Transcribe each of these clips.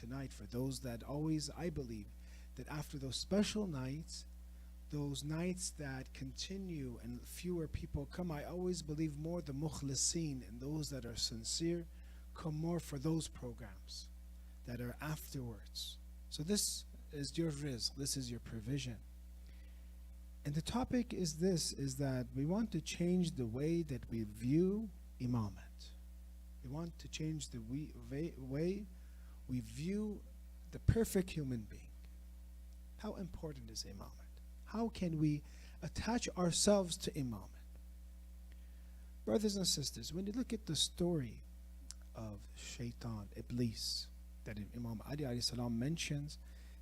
tonight for those that always, I believe, that after those special nights, those nights that continue and fewer people come, I always believe more the mukhlisin and those that are sincere come more for those programs that are afterwards. So this is your rizq, this is your provision. And the topic is this, is that we want to change the way that we view imamat. We want to change the way we view the perfect human being. How important is imamat? How can we attach ourselves to imamat? Brothers and sisters, when you look at the story of Shaitaan, Iblis, that Imam Ali alayhi salam mentions,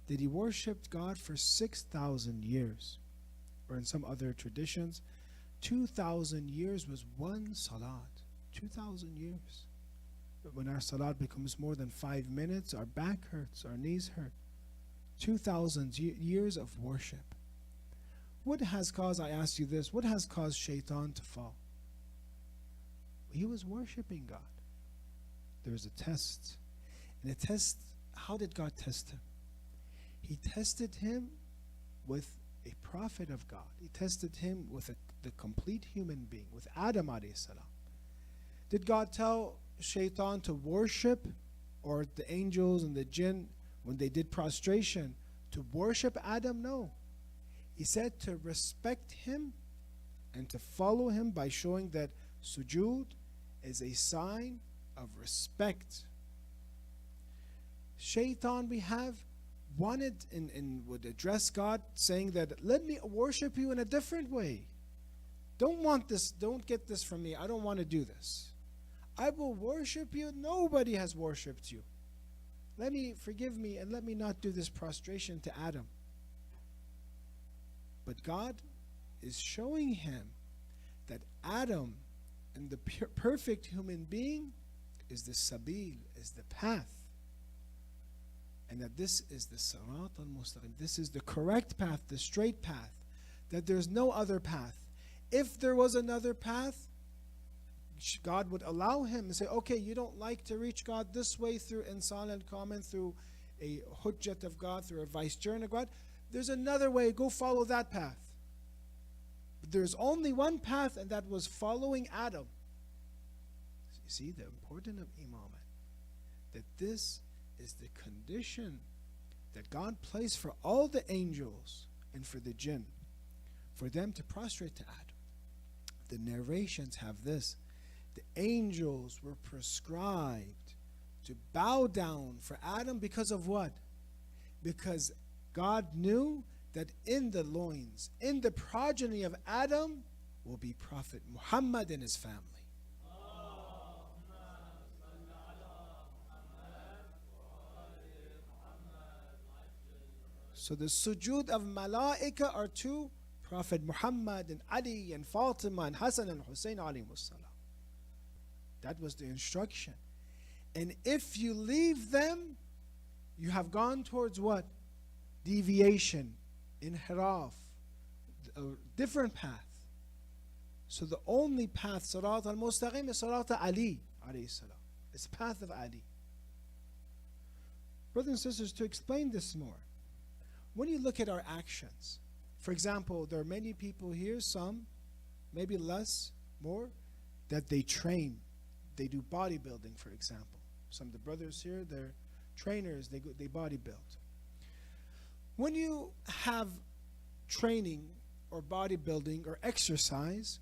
that he worshipped God for 6,000 years. Or in some other traditions, 2,000 years was one salat. 2,000 years. But when our salat becomes more than 5 minutes, our back hurts, our knees hurt. 2,000 years of worship. What has caused, I ask you this, what has caused Shaitaan to fall? He was worshiping God. There was a test. And a test, how did God test him? He tested him with a prophet of God. He tested him with the complete human being, with Adam alayhi salam. Did God tell Shaitaan to worship, or the angels and the jinn, when they did prostration, to worship Adam? No. He said to respect him and to follow him by showing that sujood is a sign of respect. Shaitaan, we have wanted and would address God saying that, let me worship you in a different way. Don't want this, don't get this from me. I don't want to do this. I will worship you. Nobody has worshipped you. Forgive me and let me not do this prostration to Adam. But God is showing him that Adam and the perfect human being is the sabil, is the path. And that this is the sirat al-mustaqim. This is the correct path, the straight path. That there's no other path. If there was another path, God would allow him and say, okay, you don't like to reach God this way through insan al-comment, through a hujjat of God, through a vicegerent of God. There's another way, go follow that path. But there's only one path, and that was following Adam. You see the importance of imamat. That this is the condition that God placed for all the angels and for the jinn, for them to prostrate to Adam. The narrations have this. The angels were prescribed to bow down for Adam because of what? Because God knew that in the loins, in the progeny of Adam, will be Prophet Muhammad and his family. So the sujood of malaika are to Prophet Muhammad and Ali and Fatima and Hassan and Hussein alayhimus salam. That was the instruction. And if you leave them, you have gone towards what? Deviation, inhiraf, a different path. So the only path, Sirat al-Mustaqim, is Sirat Ali alayhi salam. It's the path of Ali. Brothers and sisters, to explain this more, when you look at our actions, for example, there are many people here, some, maybe less, more, that they train. They do bodybuilding, for example. Some of the brothers here, they're trainers, they bodybuild. When you have training or bodybuilding or exercise,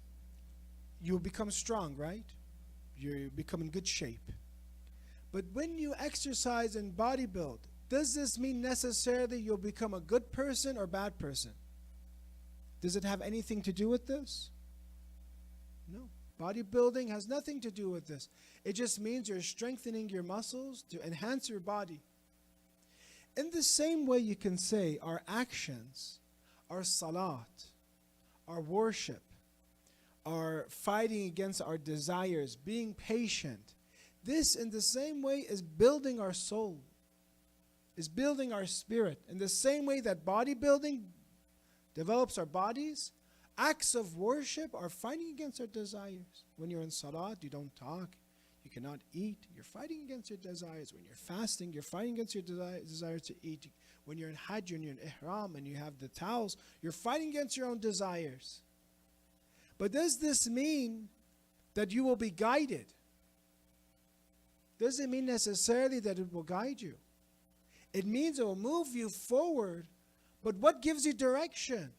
you become strong, right? You become in good shape. But when you exercise and bodybuild, does this mean necessarily you'll become a good person or bad person? Does it have anything to do with this? No. Bodybuilding has nothing to do with this. It just means you're strengthening your muscles to enhance your body. In the same way, you can say our actions, our salat, our worship, our fighting against our desires, being patient, this in the same way is building our soul, is building our spirit. In the same way that bodybuilding develops our bodies, acts of worship are fighting against our desires. When you're in salat, you don't talk. You cannot eat, you're fighting against your desires. When you're fasting, you're fighting against your desire to eat. When you're in Hajj and you're in Ihram and you have the towels, you're fighting against your own desires. But does this mean that you will be guided? Doesn't mean necessarily that it will guide you. It means it will move you forward. But what gives you direction?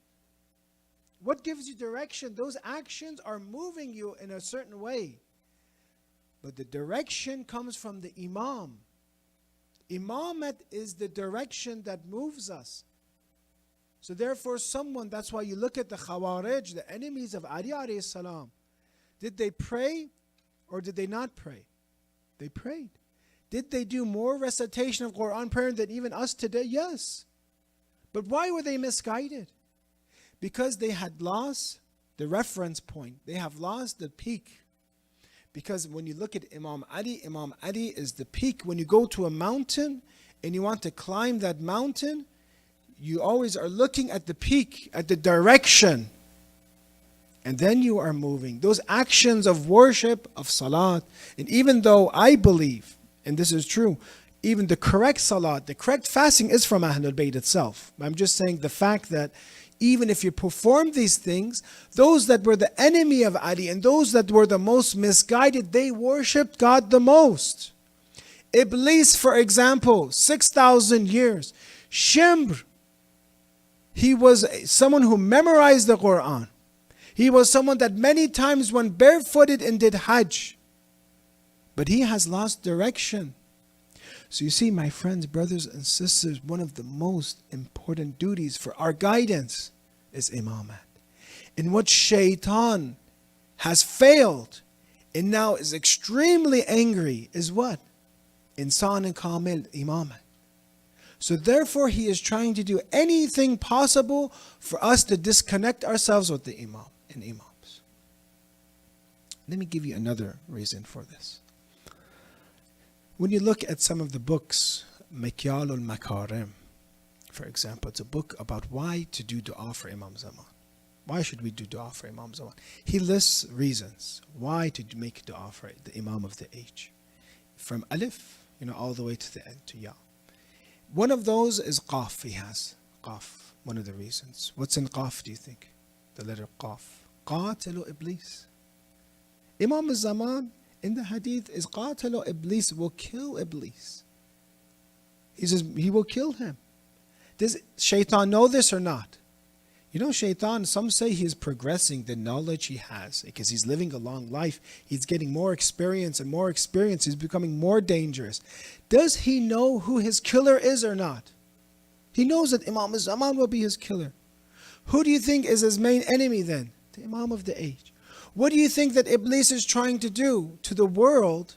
What gives you direction? Those actions are moving you in a certain way. But the direction comes from the Imam. Imamat is the direction that moves us. So therefore that's why you look at the Khawarij, the enemies of Ali alayhi salam. Did they pray or did they not pray? They prayed. Did they do more recitation of Quran prayer than even us today? Yes. But why were they misguided? Because they had lost the reference point. They have lost the peak. Because when you look at Imam Ali is the peak. When you go to a mountain and you want to climb that mountain, you always are looking at the peak, at the direction. And then you are moving. Those actions of worship, of salat, and even though I believe, and this is true, even the correct salat, the correct fasting is from Ahlul Bayt itself. I'm just saying the fact that even if you perform these things, those that were the enemy of Ali and those that were the most misguided, they worshipped God the most. Iblis, for example, 6,000 years. Shimr, he was someone who memorized the Quran. He was someone that many times went barefooted and did Hajj. But he has lost direction. So you see, my friends, brothers and sisters, one of the most important duties for our guidance is imamat. In what Shaitaan has failed and now is extremely angry is what? Insan and Kamil, imamat. So therefore he is trying to do anything possible for us to disconnect ourselves with the imam and imams. Let me give you another reason for this. When you look at some of the books, Mikyalul Makarim, for example, it's a book about why to do dua for Imam Zaman. Why should we do dua for Imam Zaman? He lists reasons why to make dua for the Imam of the age. From Alif, all the way to the end, to Ya. One of those is Qaf, he has. Qaf, one of the reasons. What's in Qaf, do you think? The letter Qaf. Qatilu Iblis. Imam al-Zaman, in the hadith, is Qatilu Iblis, will kill Iblis. He says he will kill him. Does Shaitaan know this or not? Shaitaan, some say he is progressing the knowledge he has because he's living a long life. He's getting more experience and more experience. He's becoming more dangerous. Does he know who his killer is or not? He knows that Imam al-Zaman will be his killer. Who do you think is his main enemy then? The Imam of the age. What do you think that Iblis is trying to do to the world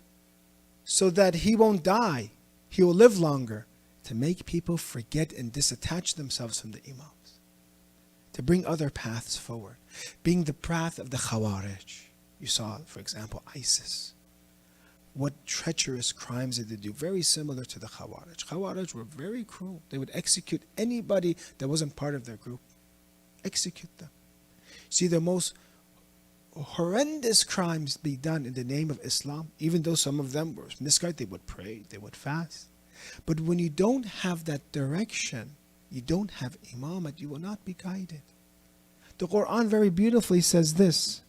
so that he won't die? He will live longer. To make people forget and disattach themselves from the Imams. To bring other paths forward. Being the path of the Khawarij. You saw, for example, ISIS. What treacherous crimes did they do? Very similar to the Khawarij. Khawarij were very cruel. They would execute anybody that wasn't part of their group. Execute them. See, the most horrendous crimes be done in the name of Islam. Even though some of them were misguided, they would pray, they would fast. But when you don't have that direction, you don't have imamat, you will not be guided. The Quran very beautifully says this,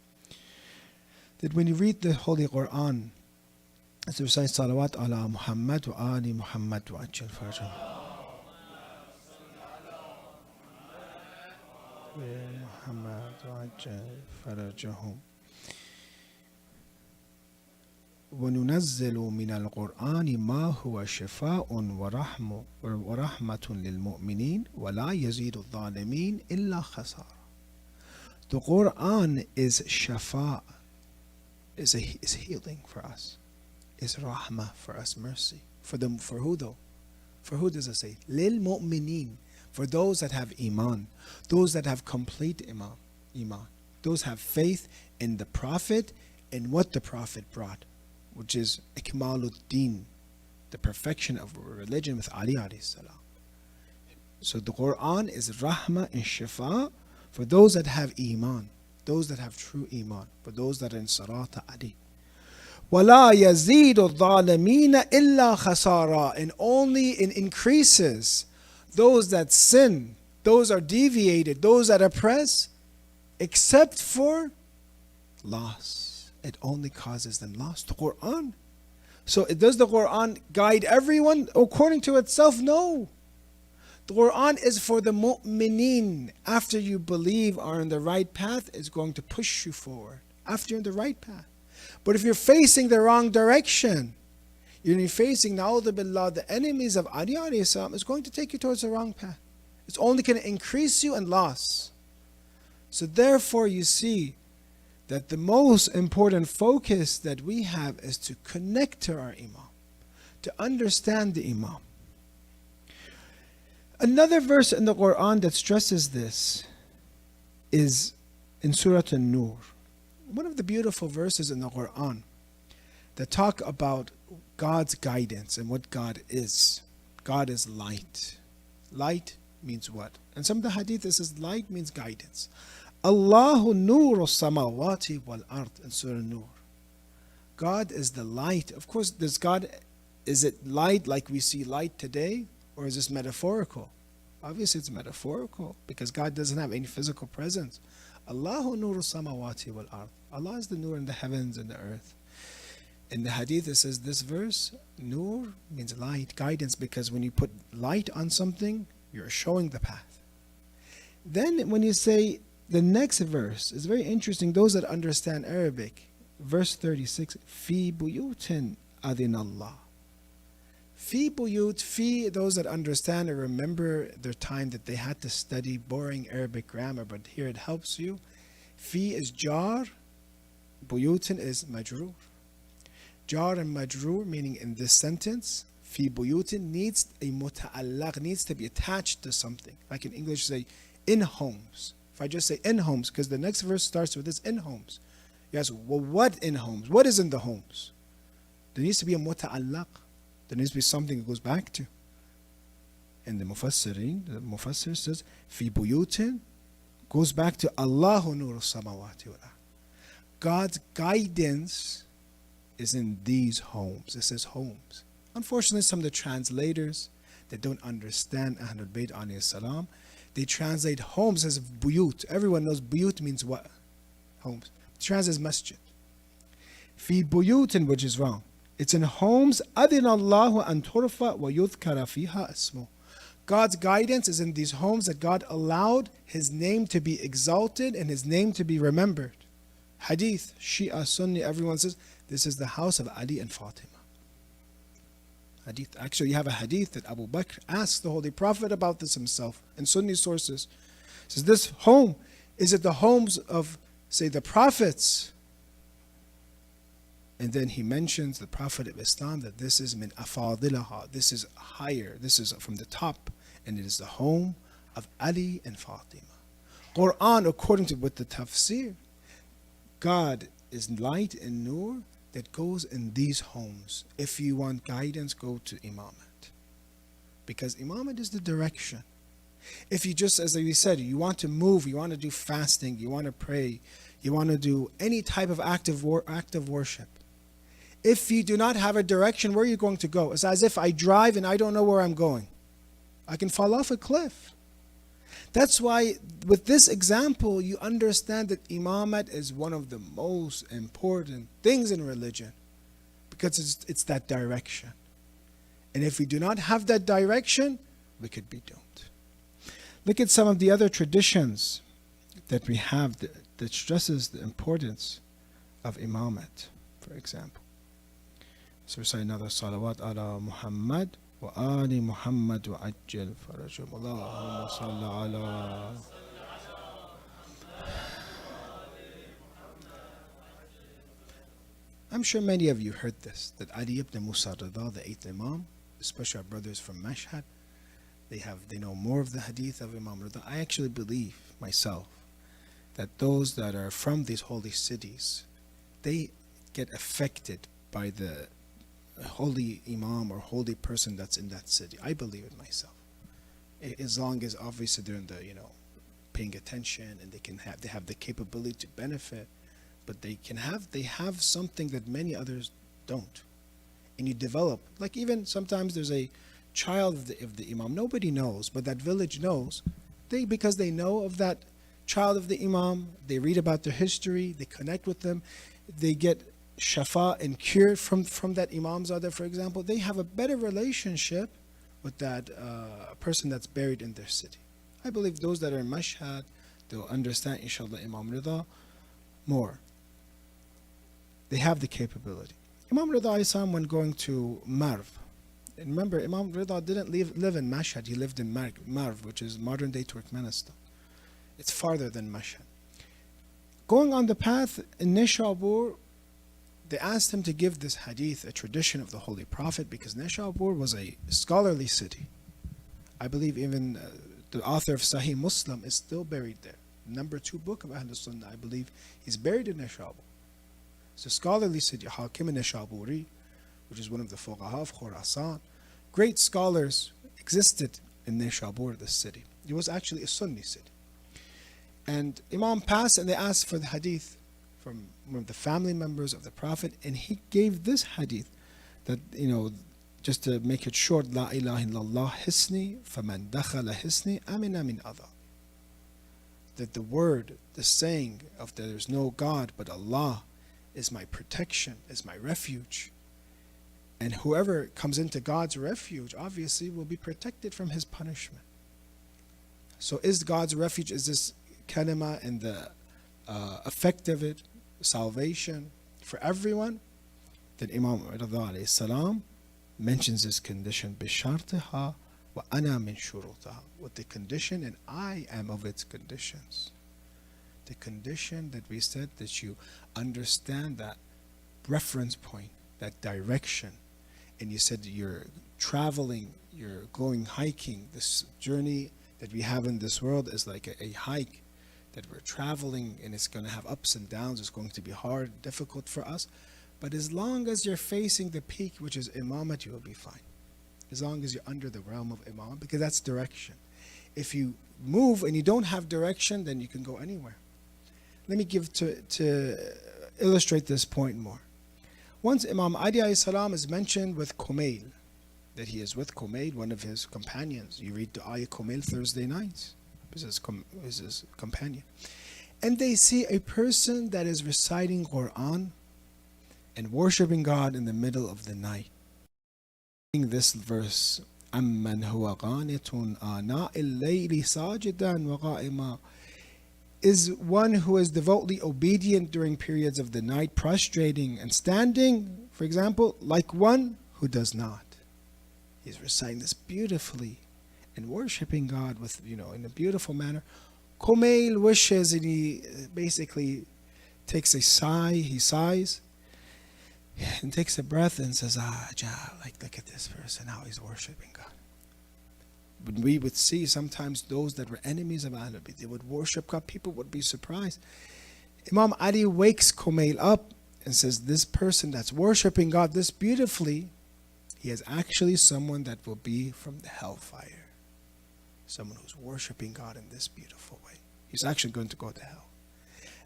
that when you read the Holy Quran, as we say, Salawat ala Muhammad wa ali Muhammad wa ajal farajahum. Muhammad wa ajal farajahum. وَنُنَزِّلُ مِنَ الْقُرْآنِ مَا هُوَ شِفَاءٌ وَرَحْمَةٌ لِلْمُؤْمِنِينَ وَلَا يَزِيدُ الظَّالِمِينَ إِلَّا خَسَارًا. The Quran is shafa, is healing for us, is rahmah for us, mercy. For who though? For who does it say? لِلْمُؤْمِنِينَ, for those that have iman, those that have complete iman, those have faith in the Prophet and what the Prophet brought, which is ikmaluddin, the perfection of religion with Ali alayhi salam. So the Quran is rahmah and shifa for those that have iman, those that have true iman, for those that are in Sarata Ali. وَلَا يَزِيدُ الظَّالِمِينَ إِلَّا خَسَارًا. And only it increases those that sin, those are deviated, those that oppress, except for loss. It only causes them loss. The Quran. So does the Quran guide everyone according to itself? No. The Quran is for the mu'mineen. After you believe are in the right path, it's going to push you forward. After you're in the right path. But if you're facing the wrong direction, you're facing, na'udhu billah, the enemies of Ali alayhi salam, it's going to take you towards the wrong path. It's only going to increase you in loss. So therefore you see that the most important focus that we have is to connect to our Imam, to understand the Imam. Another verse in the Quran that stresses this is in Surah An-Nur. One of the beautiful verses in the Quran that talk about God's guidance and what God is. God is light. Light means what? And some of the hadith it says light means guidance. Allahu nuru samawati wal ard in Surah Nur. God is the light. Of course, is it light like we see light today? Or is this metaphorical? Obviously it's metaphorical because God doesn't have any physical presence. Allahu nuru samawati wal ard. Allah is the nur in the heavens and the earth. In the hadith it says this verse, nur means light, guidance, because when you put light on something, you're showing the path. Then when you say the next verse, is very interesting. Those that understand Arabic, verse 36, fi buyutin adin Allah. Fi buyut, fi, those that understand or remember their time that they had to study boring Arabic grammar, but here it helps you. Fi is jar, buyutin is majroor. Jar and majroor, meaning in this sentence, fi buyutin needs a muta'allaq, needs to be attached to something. Like in English say, in homes. If I just say in homes, because the next verse starts with this in homes. You ask, well, what in homes? What is in the homes? There needs to be a muta'allaq. There needs to be something it goes back to. And the Mufassir says, fi buyutin goes back to Allahu nuru samawati wal ard. God's guidance is in these homes. It says homes. Unfortunately, some of the translators that don't understand Ahlul Bayt alayhi salam, they translate homes as buyut. Everyone knows buyut means what? Homes. It translates masjid. Fi buyutin, which is wrong. It's in homes. Adin Allahu an turfa wa yudhkara fiha ismu. God's guidance is in these homes that God allowed His name to be exalted and His name to be remembered. Hadith, Shia, Sunni, everyone says this is the house of Ali and Fatima. Hadith. Actually, you have a hadith that Abu Bakr asked the Holy Prophet about this himself in Sunni sources. He says, this home, is it the homes of, say, the prophets? And then he mentions the Prophet of Islam that this is min afadilaha, this is higher, this is from the top, and it is the home of Ali and Fatima. Quran, according to what the tafsir, God is light and nur that goes in these homes. If you want guidance, go to Imamat. Because Imamat is the direction. If you just, as we said, you want to move, you want to do fasting, you want to pray, you want to do any type of active worship. If you do not have a direction, where are you going to go? It's as if I drive and I don't know where I'm going. I can fall off a cliff. That's why with this example, you understand that Imamat is one of the most important things in religion because it's that direction. And if we do not have that direction, we could be doomed. Look at some of the other traditions that we have that stresses the importance of Imamat, for example. So recite another salawat ala Muhammad wa ali Muhammad wa ajjal farajum. Allahumma salli ala. I'm sure many of you heard this, that Ali ibn Musa Rida, the 8th Imam, especially our brothers from Mashhad, they know more of the hadith of Imam Rida. I actually believe myself that those that are from these holy cities, they get affected by the holy imam or holy person that's in that city. I believe it myself. As long as obviously they're in the, paying attention and they have the capability to benefit, but they have something that many others don't. And you develop, like even sometimes there's a child of the Imam, nobody knows, but that village knows. Because they know of that child of the Imam, they read about their history, they connect with them, they get shafa and cure from that Imam Zada, for example. They have a better relationship with that person that's buried in their city. I believe those that are in Mashhad, they'll understand, inshallah, Imam Rida more. They have the capability. Imam Rida Isam, when going to Marv, and remember, Imam Rida didn't live in Mashhad, he lived in Marv, which is modern day Turkmenistan. It's farther than Mashhad. Going on the path in Nishabur, they asked him to give this hadith, a tradition of the Holy Prophet, because Nishabur was a scholarly city. I believe even the author of Sahih Muslim is still buried there. Number 2 book of Ahlul Sunnah, I believe he's buried in Nishabur. It's a scholarly city, Hakim Nishaburi, which is one of the fuqaha of Khurasan. Great scholars existed in Nishabur, the city. It was actually a Sunni city. And Imam passed and they asked for the hadith from one of the family members of the Prophet, and he gave this hadith that, just to make it short, La ilaha illallah hisni, faman dakhala hisni, amina min adha. That the word, the saying of that there's no God but Allah is my protection, is my refuge. And whoever comes into God's refuge, obviously, will be protected from his punishment. So is God's refuge, is this kalima and the effect of it, salvation for everyone? Then Imam Rida alayhi salam mentions this condition, bishartiha wa ana min shurutaha, with the condition, and I am of its conditions. The condition that we said, that you understand that reference point, that direction. And you said you're traveling, you're going hiking. This journey that we have in this world is like a hike that we're traveling, and it's going to have ups and downs. It's going to be hard, difficult for us. But as long as you're facing the peak, which is imamat, you will be fine. As long as you're under the realm of imam, because that's direction. If you move and you don't have direction, then you can go anywhere. Let me give to illustrate this point more. Once Imam Adi alayhi salam is mentioned with Kumail, that he is with Kumail, one of his companions. You read the ayah Kumail Thursday nights. This is his companion. And they see a person that is reciting Quran and worshiping God in the middle of the night. This verse, أَمَّنْ هُوَ قَانِتٌ آنَاءِ اللَّيْلِ سَاجِدًا وَقَائِمًا, is one who is devoutly obedient during periods of the night, prostrating and standing, for example, like one who does not. He's reciting this beautifully and worshiping God with, in a beautiful manner. Kumail wishes, and he basically takes a sigh, he sighs and takes a breath and says, look at this person, how he's worshiping God. When we would see sometimes those that were enemies of Al-Nabi, they would worship God, people would be surprised. Imam Ali wakes Kumail up and says, this person that's worshiping God this beautifully, he is actually someone that will be from the hellfire. Someone who's worshiping God in this beautiful way. He's actually going to go to hell.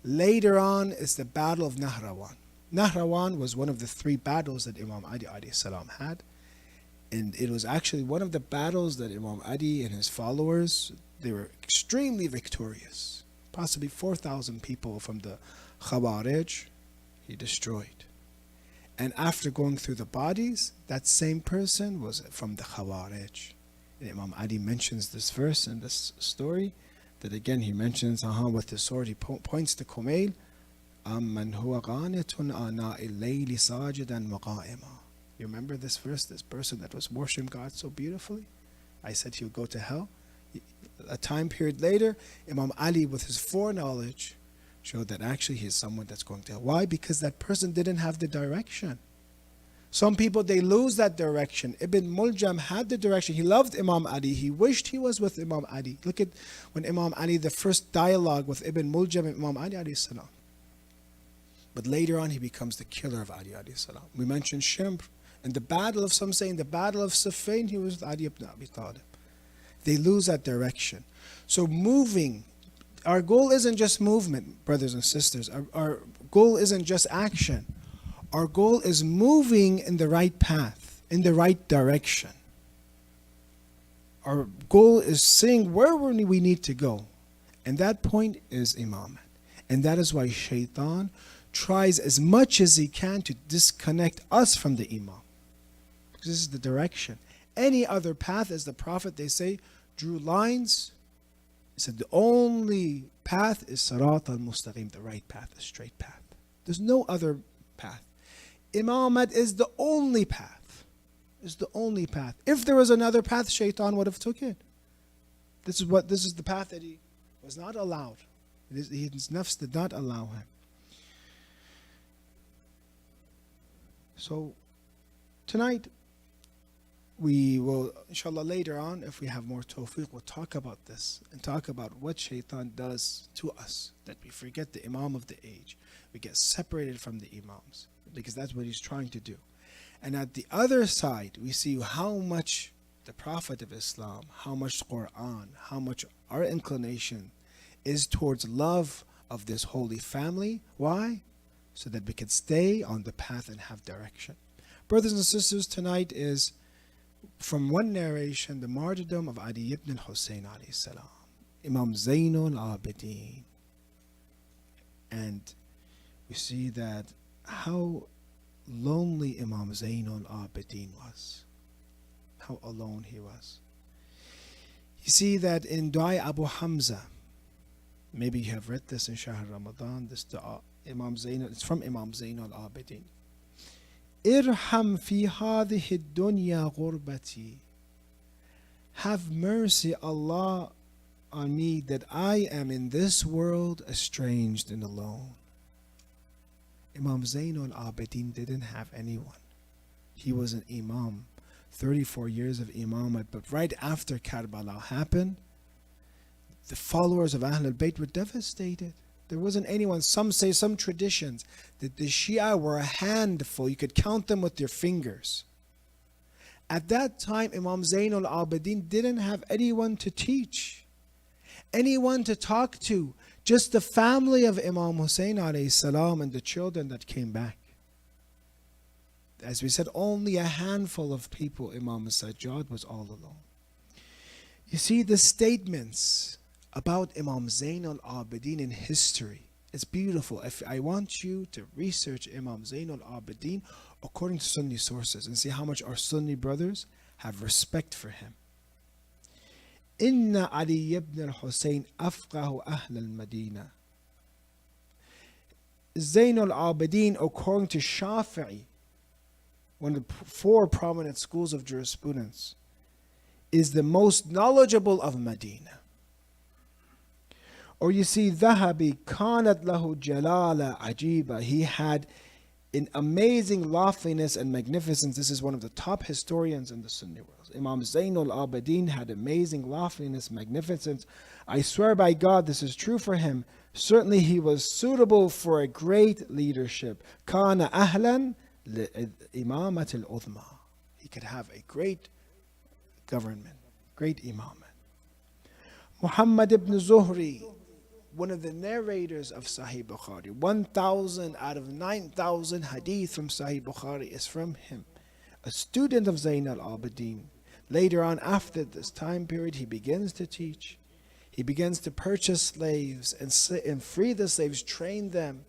Later on is the battle of Nahrawan. Nahrawan was one of the 3 battles that Imam Adi alayhi salam had. And it was actually one of the battles that Imam Adi and his followers, they were extremely victorious. Possibly 4,000 people from the Khawarij, he destroyed. And after going through the bodies, that same person was from the Khawarij. And Imam Adi mentions this verse in this story, that again he mentions with the sword, he points to Kumail, أَمَّنْ هُوَ قَانِتٌ آنَاءِ اللَّيْلِ سَاجِدًا وَقَائِمًا. You remember this verse, this person that was worshiping God so beautifully? I said he would go to hell. A time period later, Imam Ali, with his foreknowledge, showed that actually he is someone that's going to hell. Why? Because that person didn't have the direction. Some people, they lose that direction. Ibn Muljam had the direction. He loved Imam Ali. He wished he was with Imam Ali. Look at when Imam Ali, the first dialogue with Ibn Muljam and Imam Ali alayhi salam. But later on, he becomes the killer of Ali alayhi salam. We mentioned Shimr. In the battle of, some say, in the battle of Siffin, he was with Ali ibn Abi Talib. They lose that direction. So moving our goal isn't just movement, brothers and sisters. Our goal isn't just action. Our goal is moving in the right path, in the right direction. Our goal is seeing where we need to go. And that point is Imam. And that is why Shaitaan tries as much as he can to disconnect us from the Imam. Because this is the direction. Any other path, as the Prophet, they say, drew lines. He said the only path is Sirat al-Mustaqim, the right path, the straight path. There's no other path. Imamat is the only path. Is the only path. If there was another path, Shaitaan would have took it. This is the path that he was not allowed. His nafs did not allow him. So tonight we will, inshallah, later on, if we have more tawfiq, we'll talk about this and talk about what Shaitaan does to us, that we forget the Imam of the age. We get separated from the Imams because that's what he's trying to do. And at the other side, we see how much the Prophet of Islam, how much Quran, how much our inclination is towards love of this holy family. Why? So that we can stay on the path and have direction. Brothers and sisters, tonight is from one narration, the martyrdom of Ali ibn Hussein alayhi salam, Imam Zainul Abidin. And we see that how lonely Imam Zainul Abidin was. How alone he was. You see that in Dua Abu Hamza, maybe you have read this in Shahr Ramadan, this dua, Imam Zainul, it's from Imam Zainul Abidin. Irham fi hadhihi dunya ghurbati. Have mercy, Allah, on me that I am in this world estranged and alone. Imam Zainul Abidin didn't have anyone. He was an Imam, 34 years of Imamate, but right after Karbala happened, the followers of Ahlul Bayt were devastated. There wasn't anyone. Some say, some traditions, that the Shia were a handful. You could count them with your fingers. At that time, Imam Zainul Abidin didn't have anyone to teach, anyone to talk to. Just the family of Imam Hussein alayhi salam and the children that came back. As we said, only a handful of people, Imam Sajjad was all alone. You see, the statements about Imam Zainul Abidin in history, it's beautiful. If I want you to research Imam Zainul Abidin according to Sunni sources and see how much our Sunni brothers have respect for him. Inna Ali ibn al-Hussein afqahu ahl al-Madina. Zainul Abidin, according to Shafi'i, one of the four prominent schools of jurisprudence, is the most knowledgeable of Medina. Or you see, Dhahabi, kanat lahu jalala ajiba. He had an amazing loftiness and magnificence. This is one of the top historians in the Sunni world. Imam Zainul Abidin had amazing loftiness, magnificence. I swear by God, this is true for him. Certainly he was suitable for a great leadership. Kana ahlan imamat al-udhma. He could have a great government, great imamah. Muhammad ibn Zuhri, one of the narrators of Sahih Bukhari. 1,000 out of 9,000 hadith from Sahih Bukhari is from him. A student of Zainul Abidin. Later on, after this time period, he begins to teach. He begins to purchase slaves and free the slaves, train them,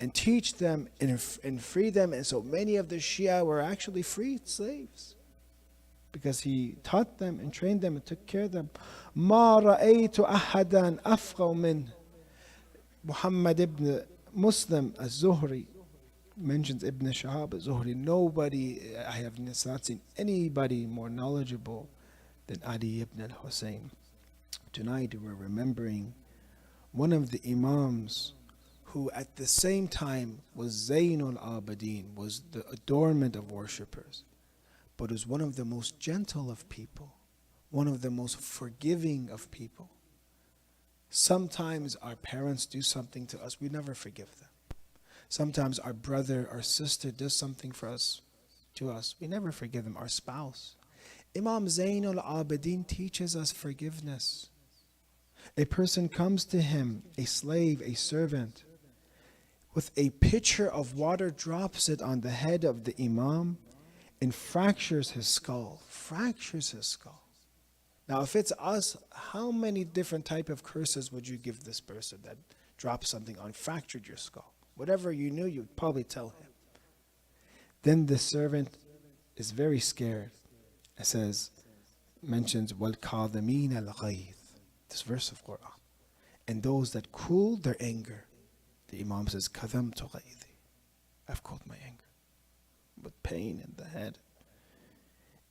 and teach them and free them. And so many of the Shia were actually freed slaves, because he taught them and trained them and took care of them. Ma ra'aytu ahadan afqaw min. Muhammad ibn Muslim az-Zuhri mentions Ibn Shahab az-Zuhri. Nobody, I have not seen anybody more knowledgeable than Ali ibn al-Hussein. Tonight we're remembering one of the Imams who at the same time was Zainul Abidin, was the adornment of worshippers, but is one of the most gentle of people, one of the most forgiving of people. Sometimes our parents do something to us, we never forgive them. Sometimes our brother or sister does something for us, to us, we never forgive them. Our spouse. Imam Zainul Abidin teaches us forgiveness. A person comes to him, a slave, a servant, with a pitcher of water, drops it on the head of the Imam, and fractures his skull. Fractures his skull. Now, if it's us, how many different type of curses would you give this person that dropped something on, fractured your skull? Whatever you knew, you'd probably tell him. Then the servant is very scared. It says, mentions, وَالْكَاظِمِينَ الْغَيْظِ, this verse of Quran. And those that cool their anger. The Imam says, كَذَمْتُ غَيْظِ, I've cooled my anger. With pain in the head.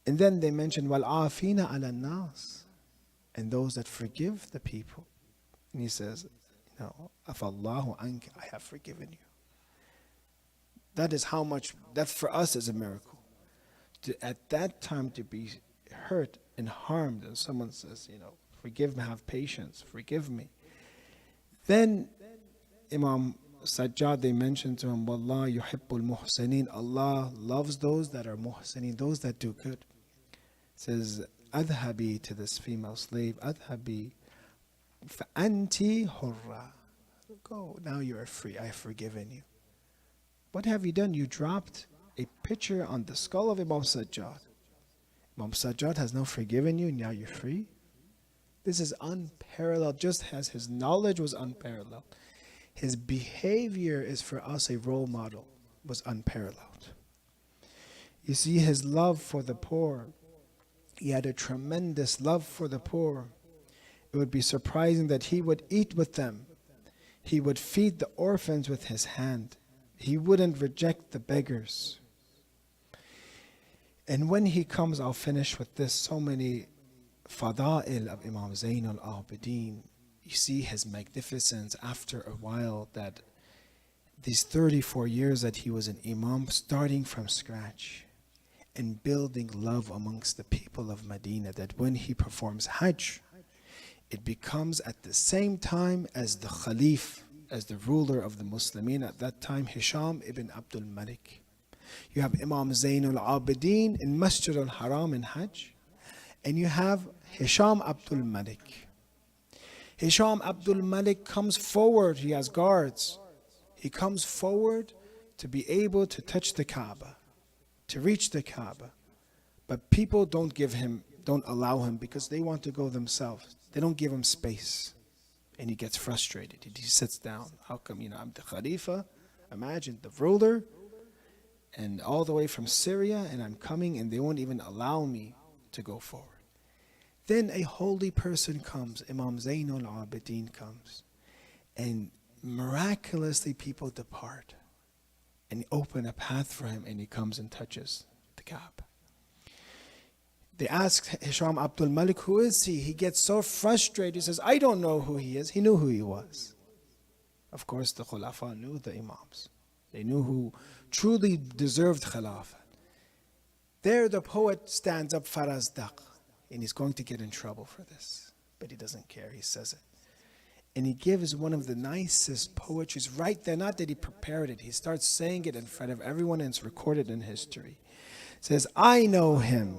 And then they mention وَالْعَافِينَ عَلَى النَّاسِ, and those that forgive the people. And he says, أَفَاللَّهُ عَنْكَ, I have forgiven you. That is how much, that for us is a miracle. At that time to be hurt and harmed, and someone says, forgive me, have patience, forgive me. Then Imam Sajjad, they mentioned to him, Wallah yuhibbul muhsineen, Allah loves those that are muhsineen, those that do good. Says, Adhabi, to this female slave, Adhabi, fa'anti hurra. Go, now you are free, I have forgiven you. What have you done? You dropped a pitcher on the skull of Imam Sajjad. Imam Sajjad has now forgiven you, now you're free. This is unparalleled, just as his knowledge was unparalleled. His behavior is for us a role model, was unparalleled. You see his love for the poor. He had a tremendous love for the poor. It would be surprising that he would eat with them. He would feed the orphans with his hand. He wouldn't reject the beggars. And when he comes, I'll finish with this, so many fada'il of Imam Zayn al-Abidin. You see his magnificence after a while, that these 34 years that he was an Imam, starting from scratch and building love amongst the people of Medina, that when he performs Hajj, it becomes at the same time as the Khalif, as the ruler of the Muslimin at that time, Hisham ibn Abdul Malik. You have Imam Zayn al-Abidin in Masjid al-Haram in Hajj, and you have Hisham Abdul Malik. Hisham Abdul Malik comes forward, he has guards. He comes forward to be able to touch the Kaaba, to reach the Kaaba. But people don't allow him because they want to go themselves. They don't give him space. And he gets frustrated. He sits down. How come, I'm the Khalifa? Imagine, the ruler, and all the way from Syria, and I'm coming and they won't even allow me to go forward. Then a holy person comes, Imam Zayn al-Abidin comes, and miraculously people depart and open a path for him, and he comes and touches the Kaaba. They ask Hisham Abdul Malik, who is he? He gets so frustrated, he says, I don't know who he is. He knew who he was. Of course, the Khulafa knew the Imams. They knew who truly deserved Khilafah. There the poet stands up, Farazdaq, and he's going to get in trouble for this. But he doesn't care, he says it. And he gives one of the nicest poetries right there. Not that he prepared it. He starts saying it in front of everyone, and it's recorded in history. It says, I know him.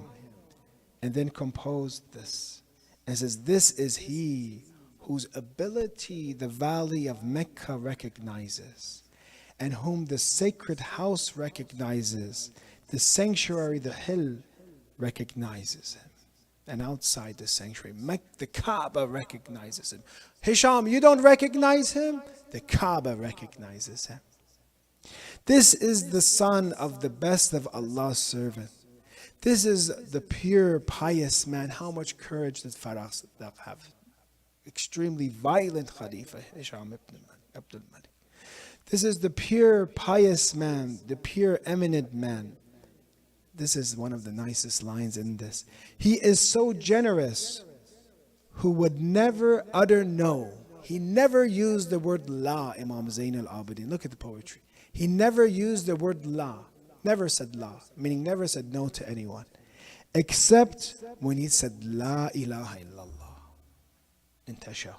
And then composed this. And says, this is he whose ability the valley of Mecca recognizes, and whom the sacred house recognizes, the sanctuary, the hill, recognizes him. And outside the sanctuary, the Kaaba recognizes him. Hisham, you don't recognize him? The Kaaba recognizes him. This is the son of the best of Allah's servant. This is the pure, pious man. How much courage did Farazdaq have? Extremely violent Khalifa, Hisham ibn Abdul Malik. This is the pure, pious man, the pure, eminent man. This is one of the nicest lines in this. He is so generous, who would never utter no. He never used the word la, Imam Zayn al-Abidin. Look at the poetry. He never used the word la. Never said la, meaning never said no to anyone. Except when he said la ilaha illallah in tashahhud.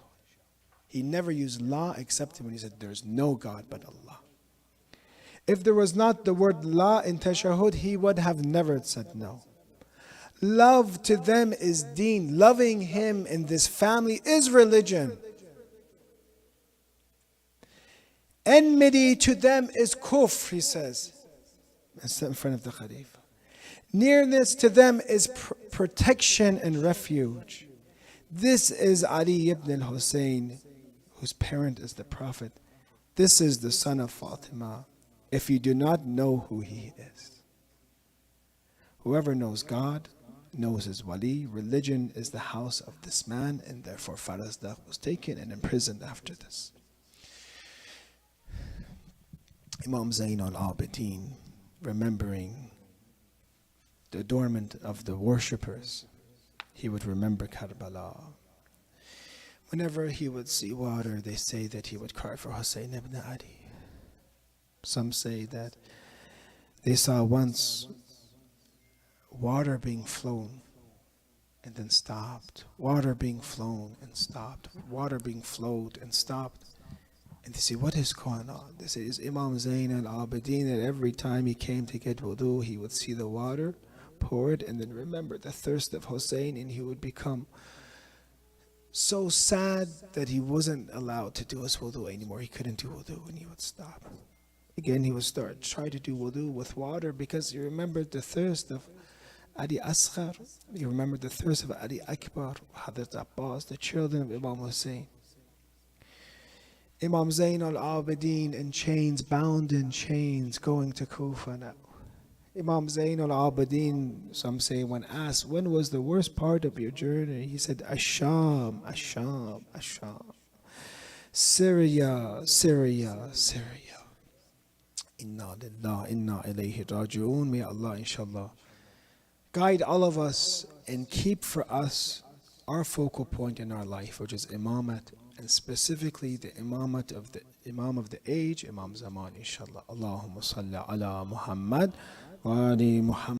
He never used la except when he said there is no God but Allah. If there was not the word la in tashahhud, he would have never said no. Love to them is deen. Loving him in this family is religion. Enmity to them is kufr, he says. That's in front of the Khalifa. Nearness to them is protection and refuge. This is Ali ibn al-Hussein, whose parent is the Prophet. This is the son of Fatima. If you do not know who he is. Whoever knows God knows his wali. Religion is the house of this man, and therefore Farazdak was taken and imprisoned after this. Imam Zayn al-Abidin, remembering the adornment of the worshippers, he would remember Karbala. Whenever he would see water, they say that he would cry for Hussein ibn Ali. Some say that they saw once water being flown and then stopped, water being flown and stopped, water being flowed and stopped. And they say, what is going on? They say, it's Imam Zayn al-Abidin, that every time he came to get wudu, he would see the water poured and then remember the thirst of Hussein, and he would become so sad that he wasn't allowed to do his wudu anymore. He couldn't do wudu, and he would stop. Again, he would try to do wudu with water because he remembered the thirst of Ali Asghar. He remembered the thirst of Ali Akbar, Hazrat Abbas, the children of Imam Hussein. Imam Zayn al-Abidin in chains, bound in chains, going to Kufa now. Imam Zayn al-Abidin, some say, when asked, when was the worst part of your journey? He said, Asham, Asham, Asham. Syria, Syria, Syria. Inna lillah, inna ilayhi raji'un. May Allah, inshallah, guide all of us and keep for us our focal point in our life, which is imamat, and specifically the imamat of the Imam of the age, Imam Zaman, inshallah. Allahumma salli ala Muhammad wa ali Muhammad.